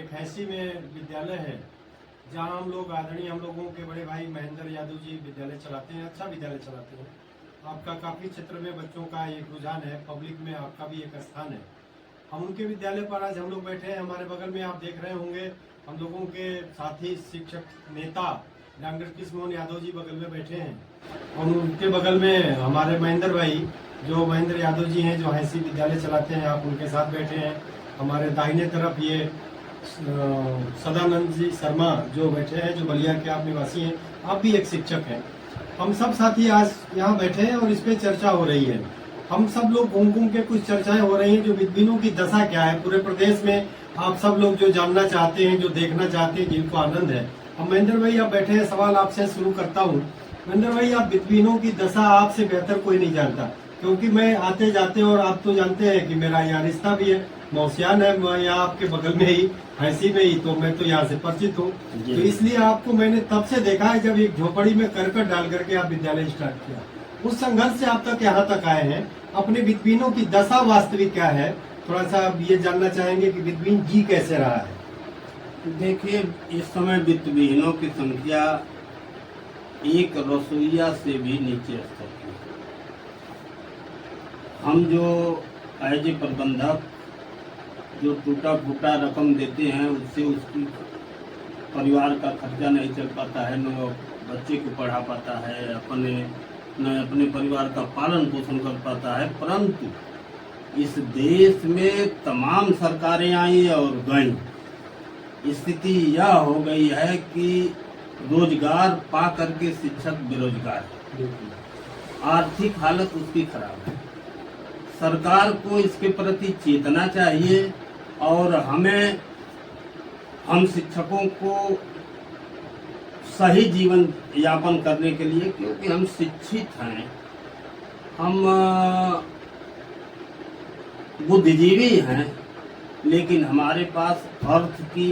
एक हैसी में विद्यालय है जहां हम लोग आदरणीय हम लोगों के बड़े भाई महेंद्र यादव जी विद्यालय चलाते हैं, अच्छा विद्यालय चलाते हैं। आपका काफ़ी क्षेत्र में बच्चों का एक रुझान है, पब्लिक में आपका भी एक स्थान है। हम उनके विद्यालय पर आज हम लोग बैठे हैं। हमारे बगल में आप देख रहे होंगे हम लोगों के साथी शिक्षक नेता डॉक्टर कृष्ण मोहन यादव जी बगल में बैठे हैं और उनके बगल में हमारे महेंद्र भाई जो महेंद्र यादव जी हैं जो हैसी विद्यालय चलाते हैं, आप उनके साथ बैठे हैं। हमारे दाहिने तरफ ये सदानंद जी शर्मा जो बैठे हैं, जो बलिया के आप निवासी हैं, आप भी एक शिक्षक हैं। हम सब साथी आज यहाँ बैठे हैं और इस पे चर्चा हो रही है। हम सब लोग घूम घूम के कुछ चर्चाएं हो रही हैं जो विद्यालयों की दशा क्या है पूरे प्रदेश में। आप सब लोग जो जानना चाहते हैं, जो देखना चाहते हैं, जिनको आनंद है। अब महेंद्र भाई आप बैठे हैं, सवाल आपसे शुरू करता हूँ। महेंद्र भाई, आप विद्यालयों की दशा आपसे बेहतर कोई नहीं जानता, क्योंकि मैं आते जाते और आप तो जानते हैं कि मेरा यहाँ रिश्ता भी है, मौसियान है, मैं यहाँ आपके बगल में ही हैसी में ही, तो मैं तो यहाँ से परिचित हूँ। तो इसलिए आपको मैंने तब से देखा है जब एक झोपड़ी में करकट डाल करके आप विद्यालय स्टार्ट किया। उस संघर्ष से आप तक यहाँ तक आए हैं। अपने विद्यालयों की दशा वास्तविक क्या है, थोड़ा सा ये जानना चाहेंगे कि विद्यालय जी कैसे रहा है। देखिए, इस समय वित्तविहीनों की संख्या एक रसोईया से भी नीचे स्तर की। हम जो एज ए प्रबंधक जो टूटा फूटा रकम देते हैं, उससे उसकी परिवार का खर्चा नहीं चल पाता है, न बच्चे को पढ़ा पाता है, अपने परिवार का पालन पोषण कर पाता है। परंतु इस देश में तमाम सरकारें आई और गईं, स्थिति यह हो गई है कि रोजगार पा करके शिक्षक बेरोजगार है, आर्थिक हालत उसकी खराब है। सरकार को इसके प्रति चेतना चाहिए और हम शिक्षकों को सही जीवन यापन करने के लिए, क्योंकि हम शिक्षित हैं, हम बुद्धिजीवी हैं, लेकिन हमारे पास अर्थ की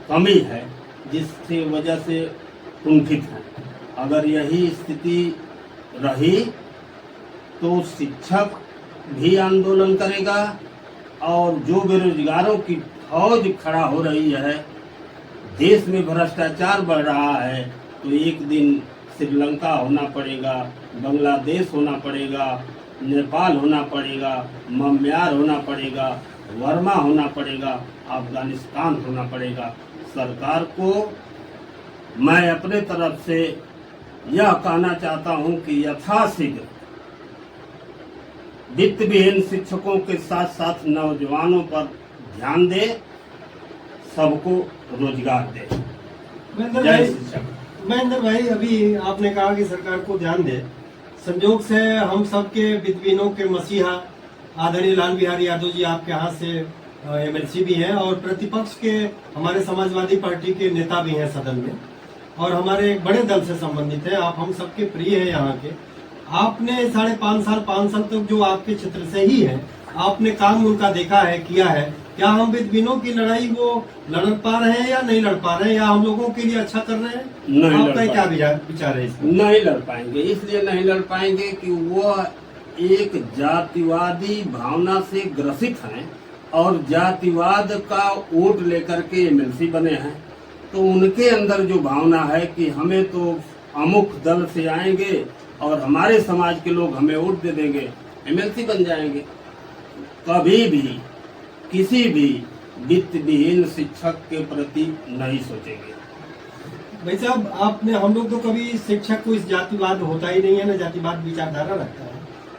कमी है, जिससे वजह से कुंठित है। अगर यही स्थिति रही तो शिक्षक भी आंदोलन करेगा और जो बेरोजगारों की फौज खड़ा हो रही है, देश में भ्रष्टाचार बढ़ रहा है, तो एक दिन श्रीलंका होना पड़ेगा, बांग्लादेश होना पड़ेगा, नेपाल होना पड़ेगा, म्यांमार होना पड़ेगा, वर्मा होना पड़ेगा, अफगानिस्तान होना पड़ेगा। सरकार को मैं अपने तरफ से यह कहना चाहता हूं कि यथाशीघ्र वित्तविहीन शिक्षकों के साथ साथ नौजवानों पर ध्यान दे, सबको रोजगार दे। महेंद्र भाई, अभी आपने कहा कि सरकार को ध्यान दे। संयोग से हम सबके विद्यालयों के मसीहा आदरणीय लाल बिहारी यादव जी आपके यहाँ से एमएलसी भी हैं और प्रतिपक्ष के हमारे समाजवादी पार्टी के नेता भी हैं सदन में, और हमारे एक बड़े दल से संबंधित है। आप हम सबके प्रिय हैं यहाँ के। आपने 5.5 साल तक जो आपके क्षेत्र से ही है, आपने काम उनका देखा है, किया है। क्या हम विद्यालयों की लड़ाई वो लड़ पा रहे हैं या नहीं लड़ पा रहे हैं, या हम लोगों के लिए अच्छा कर रहे हैं? आपका क्या विचार है इसमें? नहीं लड़ पाएंगे। इसलिए नहीं लड़ पाएंगे कि वो एक जातिवादी भावना से ग्रसित हैं और जातिवाद का वोट लेकर के एमएलसी बने हैं। तो उनके अंदर जो भावना है कि हमें तो अमुक दल से आएंगे और हमारे समाज के लोग हमें वोट दे देंगे, एमएलसी बन जाएंगे, कभी भी किसी भी वित्तविहीन शिक्षक के प्रति नहीं सोचेंगे। भाई साहब, आपने हम लोग तो कभी शिक्षक को इस जातिवाद होता ही नहीं है ना, जातिवाद विचारधारा रखता है,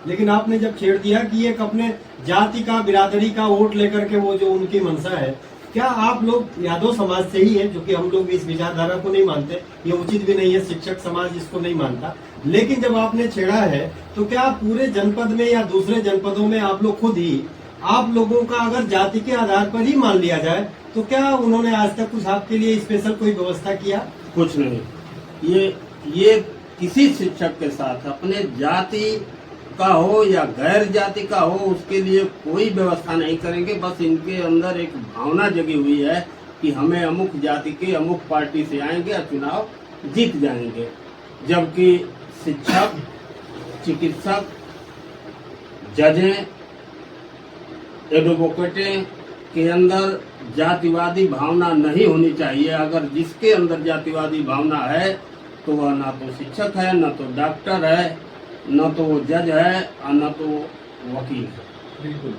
लेकिन आपने जब छेड़ दिया कि एक अपने जाति का बिरादरी का वोट लेकर के वो जो उनकी मंशा है, क्या आप लोग यादव समाज से ही है? जो कि हम लोग इस विचारधारा को नहीं मानते, ये उचित भी नहीं है, शिक्षक समाज इसको नहीं मानता, लेकिन जब आपने छेड़ा है तो क्या पूरे जनपद में या दूसरे जनपदों में आप लोग खुद ही आप लोगों का अगर जाति के आधार पर ही मान लिया जाए, तो क्या उन्होंने आज तक कुछ आपके लिए स्पेशल कोई व्यवस्था किया? कुछ नहीं। ये किसी शिक्षक के साथ अपने जाति का हो या गैर जाति का हो, उसके लिए कोई व्यवस्था नहीं करेंगे। बस इनके अंदर एक भावना जगी हुई है कि हमें अमुक जाति के अमुक पार्टी से आएंगे और चुनाव जीत जाएंगे, जबकि शिक्षक, चिकित्सक, जजें, एडवोकेटें के अंदर जातिवादी भावना नहीं होनी चाहिए। अगर जिसके अंदर जातिवादी भावना है तो वह ना तो शिक्षक है, न तो डॉक्टर है, न तो वो जज है और न तो वकील है। बिल्कुल।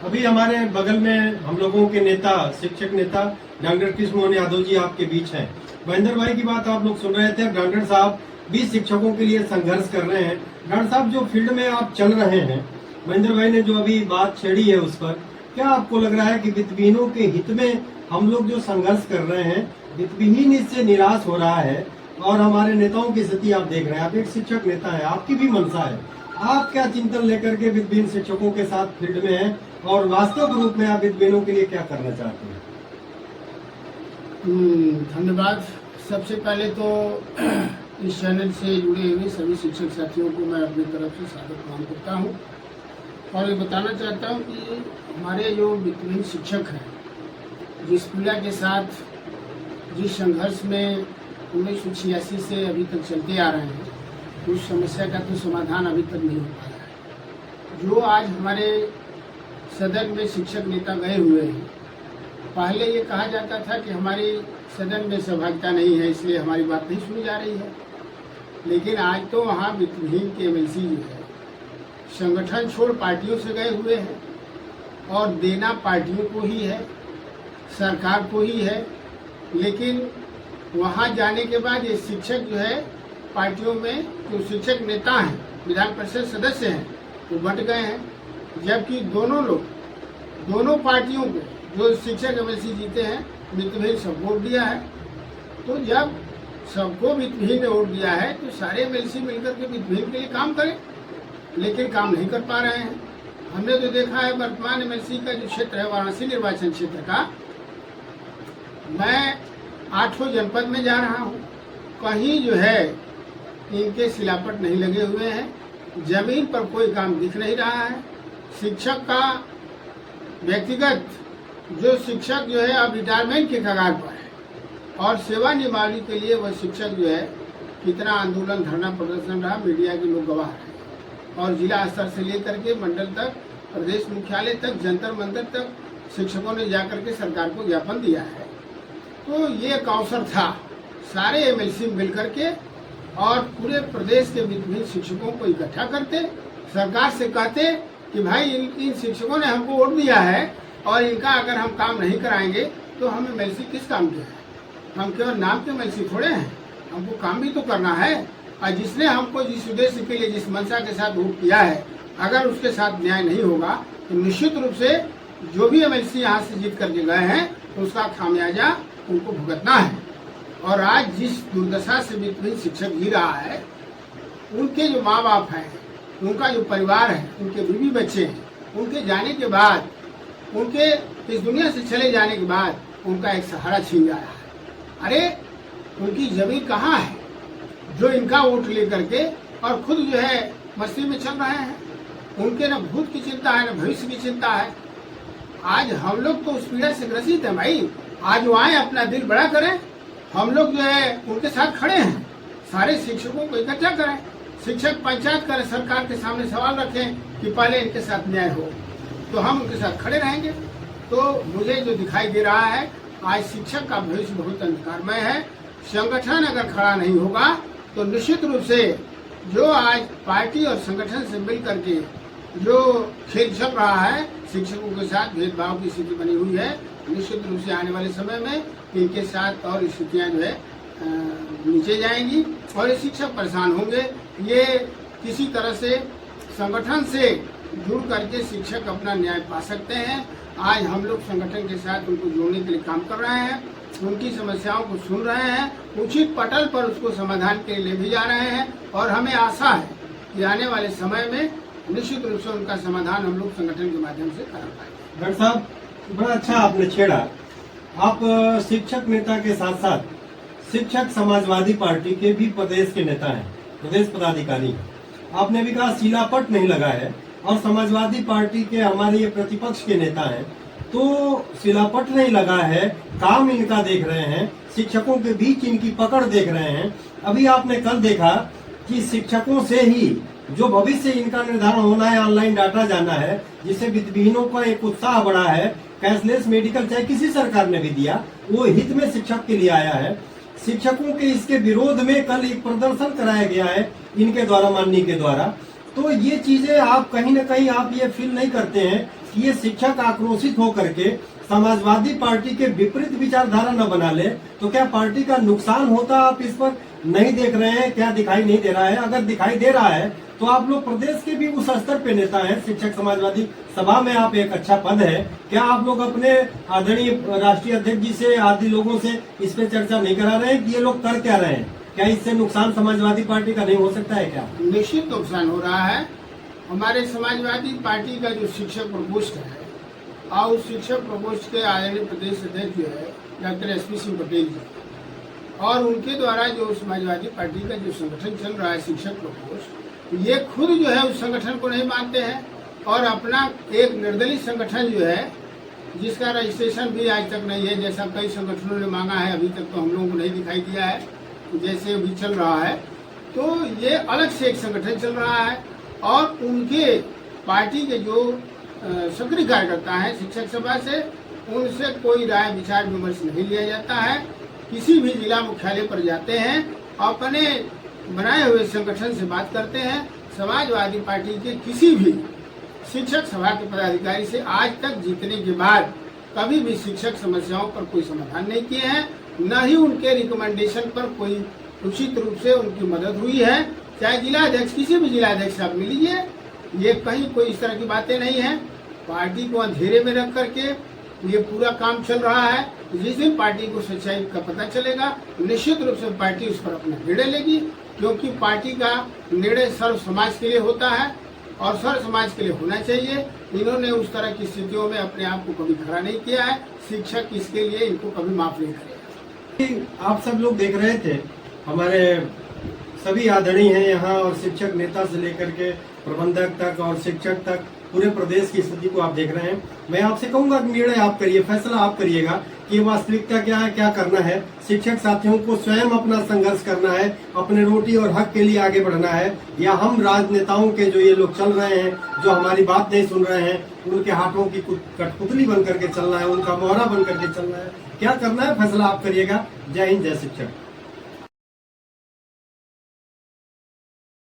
अभी हमारे बगल में हम लोगों के नेता, शिक्षक नेता डॉक्टर कृष्ण मोहन यादव जी आपके बीच हैं। महेंद्र भाई की बात आप लोग सुन रहे थे। डॉक्टर साहब भी शिक्षकों के लिए संघर्ष कर रहे हैं। डॉक्टर साहब, जो फील्ड में आप चल रहे हैं, महेंद्र भाई ने जो अभी बात छेड़ी है उस पर क्या आपको लग रहा है कि वित्तविहीनों के हित में हम लोग जो संघर्ष कर रहे हैं, वित्तविहीन इससे निराश हो रहा है और हमारे नेताओं की स्थिति आप देख रहे हैं। आप एक शिक्षक नेता है, आपकी भी मंशा है। आप क्या चिंतन लेकर के वित्तविहीन शिक्षकों के साथ फील्ड में हैं और वास्तव रूप में आप वित्तविहीनों के लिए क्या करना चाहते हैं? धन्यवाद। सबसे पहले तो इस चैनल से जुड़े हुए सभी शिक्षक साथियों को मैं अपनी तरफ से सादर प्रणाम करता हूँ और ये बताना चाहता हूँ कि हमारे जो वित्तविहीन शिक्षक हैं, जिस पीड़ा के साथ, जिस संघर्ष में 1986 से अभी तक चलते आ रहे हैं, उस समस्या का तो समाधान अभी तक नहीं हो पाया है। जो आज हमारे सदन में शिक्षक नेता गए हुए हैं, पहले ये कहा जाता था कि हमारी सदन में सहभागिता नहीं है, इसलिए हमारी बात नहीं सुनी जा रही है। लेकिन आज तो वहाँ वित्तविहीन के एमएलसी जो है, संगठन छोड़ पार्टियों से गए हुए हैं और देना पार्टियों को ही है, सरकार को ही है। लेकिन वहाँ जाने के बाद ये शिक्षक जो है, पार्टियों में जो शिक्षक नेता हैं, विधान परिषद सदस्य हैं, वो बंट गए हैं। जबकि दोनों पार्टियों को जो शिक्षक एमएलसी जीते हैं, वित्तविहीन सबको वोट दिया है। तो जब सबको वित्तविहीन ने वोट दिया है तो सारे एमएलसी मिलकर के वित्तविहीन के लिए काम करें, लेकिन काम नहीं कर पा रहे हैं। हमने तो देखा है वर्तमान एमएलसी का जो क्षेत्र है, वाराणसी निर्वाचन क्षेत्र का, मैं 8 जनपद में जा रहा हूँ, कहीं जो है इनके सिलापट नहीं लगे हुए हैं, जमीन पर कोई काम दिख नहीं रहा है। शिक्षक का व्यक्तिगत जो शिक्षक जो है अब रिटायरमेंट के कगार पर है और सेवानिवृत्ति के लिए वह शिक्षक जो है कितना आंदोलन, धरना, प्रदर्शन रहा, मीडिया के लोग गवाह हैं। और जिला स्तर से लेकर के मंडल तक, प्रदेश मुख्यालय तक, जंतर मंतर तक शिक्षकों ने जाकर के सरकार को ज्ञापन दिया है। तो ये एक अवसर था सारे एमएलसी मिलकर के और पूरे प्रदेश के वित्तविहीन शिक्षकों को इकट्ठा करते, सरकार से कहते कि भाई इन शिक्षकों ने हमको वोट दिया है और इनका अगर हम काम नहीं कराएंगे तो हम एमएलसी किस काम के हैं? हम केवल नाम के एमएलसी थोड़े हैं, हमको काम भी तो करना है। और जिसने हमको जिस उद्देश्य के लिए, जिस मंशा के साथ वोट किया है, अगर उसके साथ न्याय नहीं होगा तो निश्चित रूप से जो भी एमएलसी यहाँ से जीत करके गए हैं तो उसका खामियाजा उनको भुगतना है। और आज जिस दुर्दशा से वित्तविहीन शिक्षक जी रहा है, उनके जो माँ बाप हैं, उनका जो परिवार है, उनके बीवी बच्चे हैं, उनके जाने के बाद, उनके इस दुनिया से चले जाने के बाद उनका एक सहारा छीन जा रहा है। अरे उनकी जमीन कहाँ है जो इनका वोट लेकर के और खुद जो है मस्ती में चल रहे हैं? उनके न भूत की चिंता है, न भविष्य की चिंता है। आज हम लोग तो उस पीड़ा से ग्रसित हैं भाई। आज वो आए, अपना दिल बड़ा करें, हम लोग जो है उनके साथ खड़े हैं। सारे शिक्षकों को इकट्ठा करें, शिक्षक पंचायत करें, सरकार के सामने सवाल रखें कि पहले इनके साथ न्याय हो, तो हम उनके साथ खड़े रहेंगे। तो मुझे जो दिखाई दे रहा है, आज शिक्षक का भविष्य बहुत अंधकारमय है। संगठन अगर खड़ा नहीं होगा तो निश्चित रूप से जो आज पार्टी और संगठन से मिल करके जो खेल चल रहा है, शिक्षकों के साथ भेदभाव की स्थिति बनी हुई है, निश्चित रूप से आने वाले समय में इनके साथ और स्थितियाँ जो है नीचे जाएंगी और ये शिक्षक परेशान होंगे। ये किसी तरह से संगठन से जुड़ करके शिक्षक अपना न्याय पा सकते हैं। आज हम लोग संगठन के साथ उनको जोड़ने के लिए काम कर रहे हैं, उनकी समस्याओं को सुन रहे हैं, उचित पटल पर उसको समाधान के लिए ले भी जा रहे हैं और हमें आशा है कि आने वाले समय में निश्चित रूप से उनका समाधान हम लोग संगठन के माध्यम से करा पाएंगे। डॉक्टर साहब, बड़ा अच्छा आपने छेड़ा। आप शिक्षक नेता के साथ साथ शिक्षक समाजवादी पार्टी के भी प्रदेश के नेता हैं, प्रदेश पदाधिकारी हैं। आपने भी कहा सिलापट नहीं लगा है और समाजवादी पार्टी के हमारे ये प्रतिपक्ष के नेता हैं, तो सिलापट नहीं लगा है, काम इनका देख रहे हैं, शिक्षकों के बीच इनकी पकड़ देख रहे हैं। अभी आपने कल देखा कि शिक्षकों से ही जो भविष्य इनका निर्धारण होना है, ऑनलाइन डाटा जाना है, जिससे वित्तविहीनों का एक उत्साह बढ़ा है। कैशलेस मेडिकल चाहे किसी सरकार ने भी दिया, वो हित में शिक्षक के लिए आया है। शिक्षकों के इसके विरोध में कल एक प्रदर्शन कराया गया है इनके द्वारा, माननीय के द्वारा। तो ये चीजें आप कहीं ना कहीं आप ये फील नहीं करते हैं कि ये शिक्षक आक्रोशित होकर के समाजवादी पार्टी के विपरीत विचारधारा न बना ले, तो क्या पार्टी का नुकसान होता? आप इस पर नहीं देख रहे हैं क्या? दिखाई नहीं दे रहा है? अगर दिखाई दे रहा है तो आप लोग प्रदेश के भी उस स्तर पे नेता हैं, शिक्षक समाजवादी सभा में आप एक अच्छा पद है, क्या आप लोग अपने आदरणीय राष्ट्रीय अध्यक्ष जी से, आदि लोगों से इस पे चर्चा नहीं करा रहे हैं कि ये लोग कर क्या रहे हैं? क्या इससे नुकसान समाजवादी पार्टी का नहीं हो सकता है क्या? निश्चित नुकसान हो रहा है। हमारे समाजवादी पार्टी का जो शिक्षक प्रकोष्ठ है और उस शिक्षक प्रकोष्ठ के आदरणीय प्रदेश अध्यक्ष जो है डॉक्टर SP सिंह पटेल जी, और उनके द्वारा जो समाजवादी पार्टी का जो संगठन चल रहा है शिक्षक प्रकोष्ठ, ये खुद जो है उस संगठन को नहीं मानते हैं और अपना एक निर्दलीय संगठन जो है जिसका रजिस्ट्रेशन भी आज तक नहीं है, जैसा कई संगठनों ने मांगा है, अभी तक तो हम लोगों को नहीं दिखाई दिया है, जैसे अभी चल रहा है। तो ये अलग से एक संगठन चल रहा है और उनके पार्टी के जो सक्रिय कार्यकर्ता हैं शिक्षक सभा से, उनसे कोई राय विचार विमर्श नहीं लिया जाता है। किसी भी जिला मुख्यालय पर जाते हैं, अपने बनाए हुए संगठन से बात करते हैं। समाजवादी पार्टी के किसी भी शिक्षक सभा के पदाधिकारी से आज तक जीतने के बाद कभी भी शिक्षक समस्याओं पर कोई समाधान नहीं किए हैं, न ही उनके रिकमेंडेशन पर कोई उचित रूप से उनकी मदद हुई है। चाहे जिलाध्यक्ष, किसी भी जिलाध्यक्ष आप मिल लीजिए, ये कहीं कोई इस तरह की बातें नहीं है। पार्टी को अंधेरे में रख करके ये पूरा काम चल रहा है। जिस दिन पार्टी को सच्चाई का पता चलेगा, निश्चित रूप से पार्टी उस पर अपना निर्णय लेगी, क्योंकि पार्टी का निर्णय सर्व समाज के लिए होता है और सर्व समाज के लिए होना चाहिए। इन्होंने उस तरह की स्थितियों में अपने आप को कभी खड़ा नहीं किया है। शिक्षक इसके लिए इनको कभी माफ नहीं करेगा। आप सब लोग देख रहे थे, हमारे सभी आदरणीय हैं यहाँ, और शिक्षक नेता से लेकर के प्रबंधक तक और शिक्षक तक पूरे प्रदेश की स्थिति को आप देख रहे हैं। मैं आपसे कहूंगा कि निर्णय आप करिए, फैसला आप करिएगा कि वास्तविकता क्या है, क्या करना है। शिक्षक साथियों को स्वयं अपना संघर्ष करना है, अपने रोटी और हक के लिए आगे बढ़ना है, या हम राजनेताओं के जो ये लोग चल रहे हैं, जो हमारी बात नहीं सुन रहे हैं, उनके हाथों की कठपुतली बन करके चलना है, उनका मोहरा बन करके चलना है? क्या करना है, फैसला आप करिएगा। जय हिंद, जय शिक्षक।